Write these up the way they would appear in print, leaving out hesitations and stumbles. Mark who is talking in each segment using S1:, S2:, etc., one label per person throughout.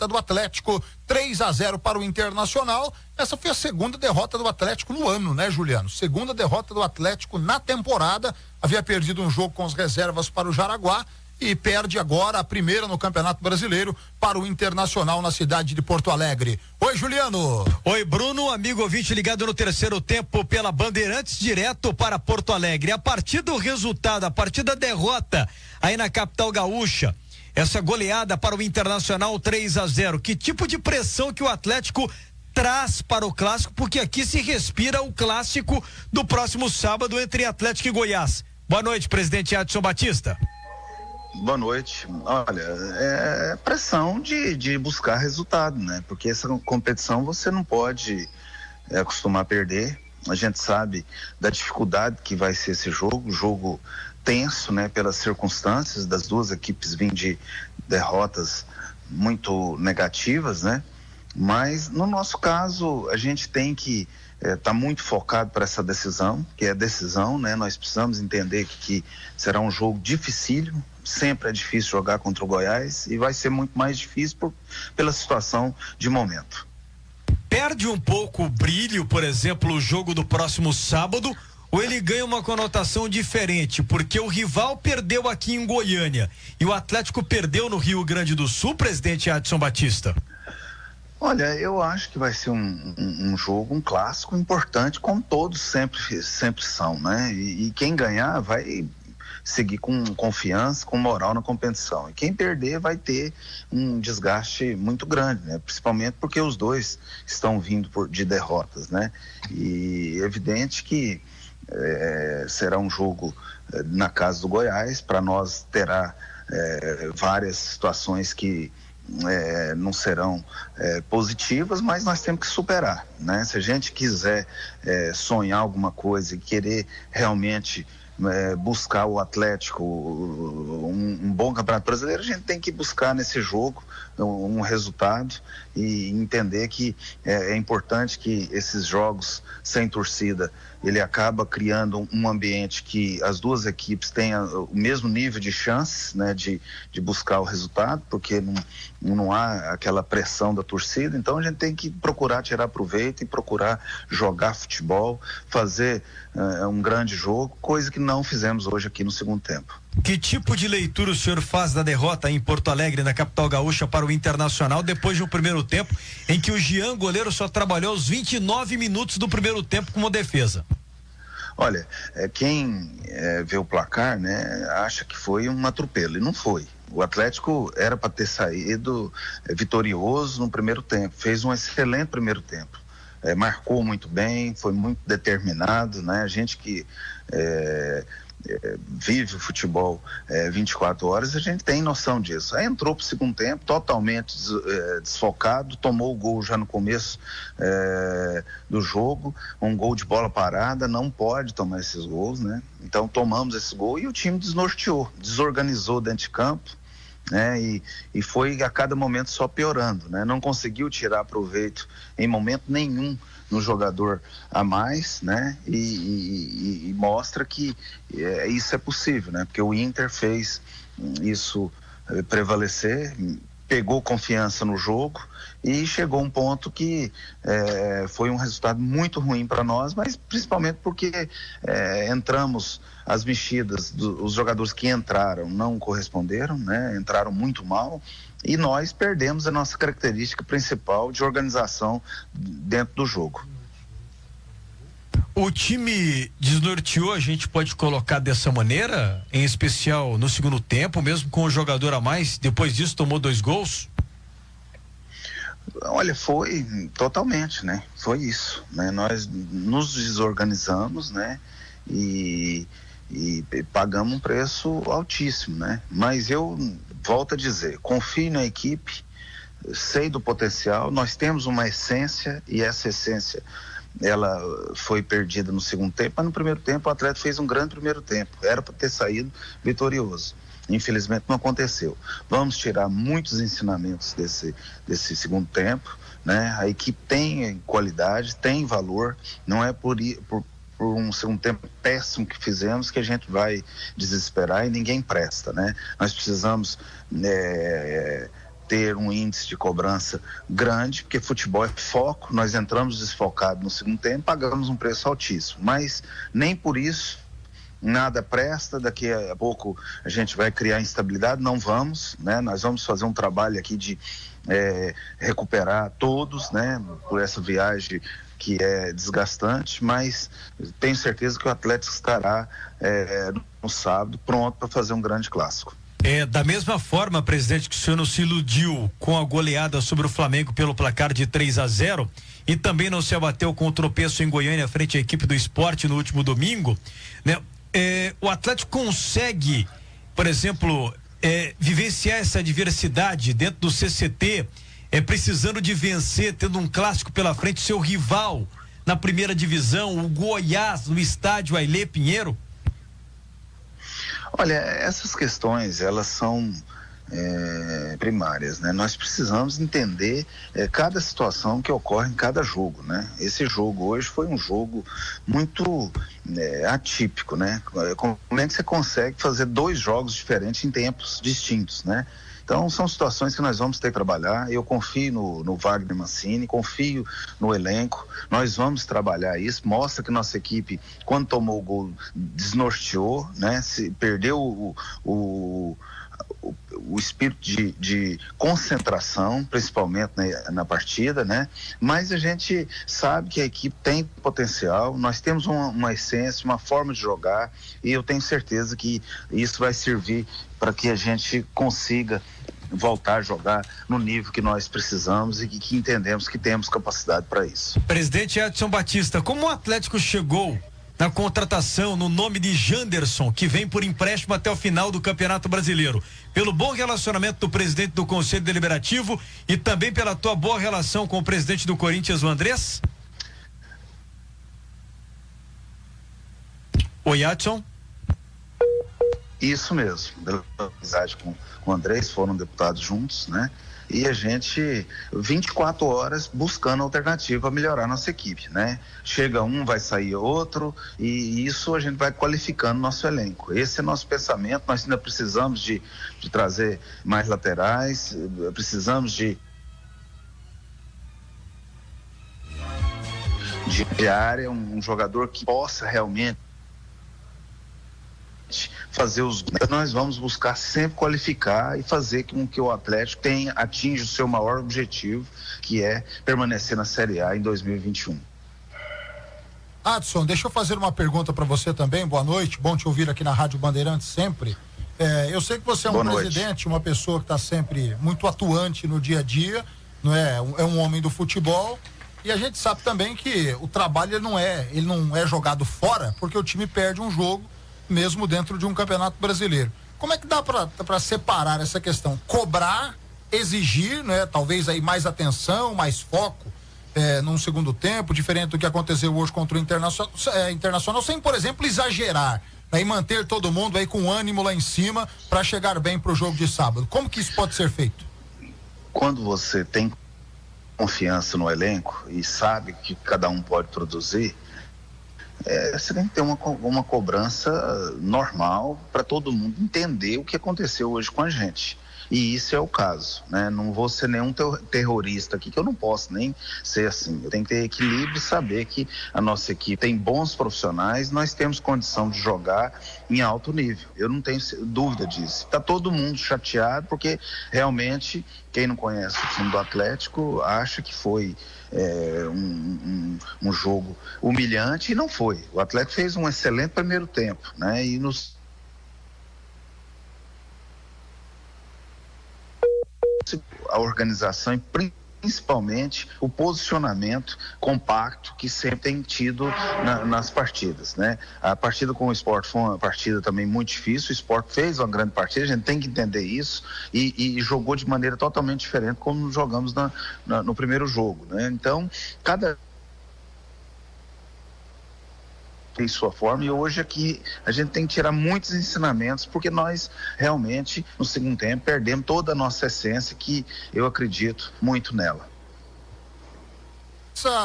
S1: derrota do Atlético, 3-0 para o Internacional. Essa foi a segunda derrota do Atlético no ano, né, Juliano? Segunda derrota do Atlético na temporada. Havia perdido um jogo com as reservas para o Jaraguá e perde agora a primeira no Campeonato Brasileiro para o Internacional na cidade de Porto Alegre. Oi, Juliano.
S2: Oi, Bruno, amigo ouvinte ligado no terceiro tempo pela Bandeirantes, direto para Porto Alegre. A partir do resultado, a partir da derrota aí na capital gaúcha, essa goleada para o Internacional 3-0, que tipo de pressão que o Atlético traz para o clássico? Porque aqui se respira o clássico do próximo sábado entre Atlético e Goiás. Boa noite, presidente Adson Batista.
S3: Boa noite. Olha, é pressão de buscar resultado, né? Porque essa competição você não pode acostumar a perder. A gente sabe da dificuldade que vai ser esse jogo tenso, né? Pelas circunstâncias das duas equipes vindo de derrotas muito negativas, né? Mas no nosso caso a gente tem que tá muito focado para essa decisão, que é a decisão, né? Nós precisamos entender que será um jogo dificílimo. Sempre é difícil jogar contra o Goiás e vai ser muito mais difícil pela situação de momento.
S2: Perde um pouco o brilho, por exemplo, o jogo do próximo sábado, ou ele ganha uma conotação diferente, porque o rival perdeu aqui em Goiânia e o Atlético perdeu no Rio Grande do Sul, presidente Adson Batista?
S3: Olha, eu acho que vai ser um jogo, um clássico importante, como todos sempre são, né? E quem ganhar vai seguir com confiança, com moral na competição. E quem perder vai ter um desgaste muito grande, né? Principalmente porque os dois estão vindo de derrotas, né? E é evidente que será um jogo na casa do Goiás. Para nós terá várias situações que não serão positivas, mas nós temos que superar, né? Se a gente quiser sonhar alguma coisa e querer realmente buscar o Atlético um bom Campeonato Brasileiro, a gente tem que buscar nesse jogo um resultado e entender que é importante que esses jogos sem torcida, ele acaba criando um ambiente que as duas equipes tenham o mesmo nível de chances, né, de buscar o resultado, porque não há aquela pressão da torcida. Então a gente tem que procurar tirar proveito e procurar jogar futebol, fazer um grande jogo, coisa que não fizemos hoje aqui no segundo tempo.
S2: Que tipo de leitura o senhor faz da derrota em Porto Alegre, na capital gaúcha, para o Internacional, depois de um primeiro tempo em que o Jean, goleiro, só trabalhou os 29 minutos do primeiro tempo como defesa?
S3: Olha, quem vê o placar, né, acha que foi um atropelo, e não foi. O Atlético era para ter saído vitorioso no primeiro tempo, fez um excelente primeiro tempo. Marcou muito bem, foi muito determinado, né? A gente que vive o futebol 24 horas, a gente tem noção disso. Aí entrou pro segundo tempo totalmente desfocado, tomou o gol já no começo do jogo, um gol de bola parada, não pode tomar esses gols, né? Então tomamos esse gol e o time desnorteou, desorganizou dentro de campo, né? E foi a cada momento só piorando, né? Não conseguiu tirar proveito em momento nenhum no jogador a mais, né? E mostra que isso é possível, né? Porque o Inter fez isso prevalecer, pegou confiança no jogo e chegou a um ponto que foi um resultado muito ruim para nós, mas principalmente porque entramos, as mexidas os jogadores que entraram não corresponderam, né? Entraram muito mal e nós perdemos a nossa característica principal de organização dentro do jogo.
S2: O time desnorteou, a gente pode colocar dessa maneira, em especial no segundo tempo, mesmo com o jogador a mais, depois disso tomou 2 gols?
S3: Olha, foi totalmente, né? Foi isso, né? Nós nos desorganizamos, né? E pagamos um preço altíssimo, né? Mas eu volto a dizer, confio na equipe, sei do potencial, nós temos uma essência e essa essência ela foi perdida no segundo tempo, mas no primeiro tempo o Atlético fez um grande primeiro tempo, era para ter saído vitorioso. Infelizmente não aconteceu. Vamos tirar muitos ensinamentos desse segundo tempo, né? A equipe tem qualidade, tem valor, não é por um segundo tempo péssimo que fizemos que a gente vai desesperar e ninguém presta, né? Nós precisamos ter um índice de cobrança grande, porque futebol é foco, nós entramos desfocados no segundo tempo, pagamos um preço altíssimo, mas nem por isso nada presta. Daqui a pouco a gente vai criar instabilidade, não vamos, né? Nós vamos fazer um trabalho aqui de recuperar todos, né? Por essa viagem que é desgastante, mas tenho certeza que o Atlético estará no sábado pronto para fazer um grande clássico.
S2: Da mesma forma, presidente, que o senhor não se iludiu com a goleada sobre o Flamengo pelo placar de 3-0 e também não se abateu com o tropeço em Goiânia frente à equipe do Sport no último domingo, né? O Atlético consegue, por exemplo, vivenciar essa adversidade dentro do CCT, precisando de vencer, tendo um clássico pela frente, seu rival na primeira divisão, o Goiás, no estádio Ailê Pinheiro?
S3: Olha, essas questões, elas são primárias, né? Nós precisamos entender cada situação que ocorre em cada jogo, né? Esse jogo hoje foi um jogo muito atípico, né? Como é que você consegue fazer 2 jogos diferentes em tempos distintos, né? Então são situações que nós vamos ter que trabalhar. Eu confio no Wagner Mancini, confio no elenco, nós vamos trabalhar isso. Mostra que nossa equipe, quando tomou o gol, desnorteou, né? Perdeu o espírito de concentração, principalmente na partida, né? Mas a gente sabe que a equipe tem potencial, nós temos uma essência, uma forma de jogar, e eu tenho certeza que isso vai servir para que a gente consiga voltar a jogar no nível que nós precisamos e que entendemos que temos capacidade para isso.
S2: Presidente Edson Batista, como o Atlético chegou na contratação no nome de Janderson, que vem por empréstimo até o final do Campeonato Brasileiro, pelo bom relacionamento do presidente do Conselho Deliberativo e também pela tua boa relação com o presidente do Corinthians, o Andrés? Oi, Edson.
S3: Isso mesmo, pela amizade com o Andrés, foram deputados juntos, né? E a gente, 24 horas, buscando alternativa a melhorar nossa equipe, né? Chega um, vai sair outro, e isso a gente vai qualificando nosso elenco. Esse é nosso pensamento. Nós ainda precisamos de trazer mais laterais, precisamos de área, um jogador que possa realmente fazer nós vamos buscar sempre qualificar e fazer com que o Atlético atinja o seu maior objetivo, que é permanecer na Série A em 2021.
S1: Adson, deixa eu fazer uma pergunta para você também. Boa noite, bom te ouvir aqui na Rádio Bandeirantes sempre. Eu sei que você é um presidente, uma pessoa que está sempre muito atuante no dia a dia, não é? É um homem do futebol, e a gente sabe também que o trabalho ele não é jogado fora, porque o time perde um jogo mesmo dentro de um campeonato brasileiro. Como é que dá para separar essa questão? Cobrar, exigir, né? Talvez aí mais atenção, mais foco num segundo tempo, diferente do que aconteceu hoje contra o Internacional, sem, por exemplo, exagerar, né? E manter todo mundo aí com ânimo lá em cima para chegar bem pro jogo de sábado. Como que isso pode ser feito?
S3: Quando você tem confiança no elenco e sabe que cada um pode produzir, você tem que ter uma cobrança normal para todo mundo entender o que aconteceu hoje com a gente. E isso é o caso, né? Não vou ser nenhum terrorista aqui, que eu não posso nem ser assim. Eu tenho que ter equilíbrio e saber que a nossa equipe tem bons profissionais, nós temos condição de jogar em alto nível. Eu não tenho dúvida disso. Está todo mundo chateado, porque realmente quem não conhece o time do Atlético acha que foi um jogo humilhante, e não foi. O Atlético fez um excelente primeiro tempo, né? E a organização e principalmente o posicionamento compacto que sempre tem tido nas partidas, né? A partida com o Sport foi uma partida também muito difícil. O Sport fez uma grande partida, a gente tem que entender isso, e jogou de maneira totalmente diferente como jogamos no primeiro jogo, né? Então, cada tem sua forma, e hoje aqui a gente tem que tirar muitos ensinamentos, porque nós realmente no segundo tempo perdemos toda a nossa essência, que eu acredito muito nela.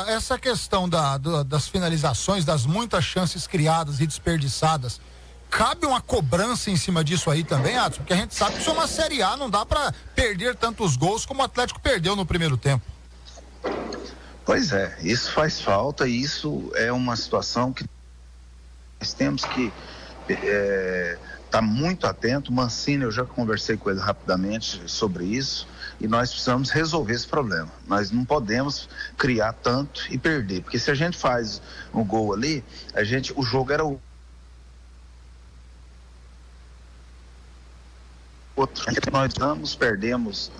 S1: Essa questão das finalizações, das muitas chances criadas e desperdiçadas, cabe uma cobrança em cima disso aí também, Adson? Porque a gente sabe que isso é uma Série A, não dá para perder tantos gols como o Atlético perdeu no primeiro tempo.
S3: Pois é, isso faz falta e isso é uma situação que nós temos que estar muito atento. Mancini, eu já conversei com ele rapidamente sobre isso e nós precisamos resolver esse problema. Nós não podemos criar tanto e perder, porque se a gente faz um gol ali, o jogo era o outro. Nós perdemos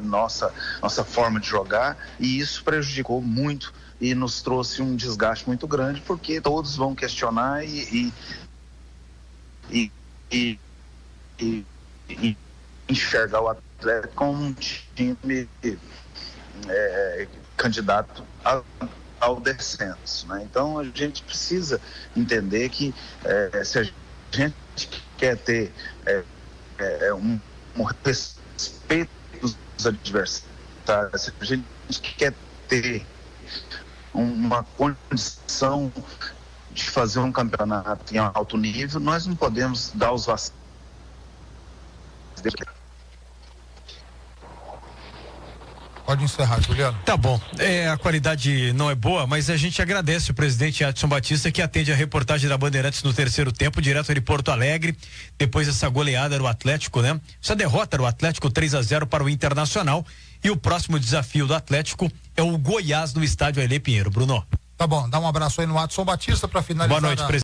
S3: nossa forma de jogar e isso prejudicou muito e nos trouxe um desgaste muito grande, porque todos vão questionar e enxergar o Atlético como um time candidato ao descenso, né? Então a gente precisa entender que se a gente quer ter um respeito dos adversários, se a gente quer ter uma condição de fazer um campeonato em alto nível, nós não podemos dar os vacilos.
S1: Pode encerrar, Juliano.
S2: Tá bom, a qualidade não é boa, mas a gente agradece o presidente Adson Batista, que atende a reportagem da Bandeirantes no terceiro tempo, direto de Porto Alegre, depois dessa goleada do Atlético, né? Essa derrota do Atlético 3-0 para o Internacional, e o próximo desafio do Atlético é o Goiás no estádio Ailê Pinheiro. Bruno.
S1: Tá bom, dá um abraço aí no Adson Batista para finalizar.
S2: Boa noite, presidente.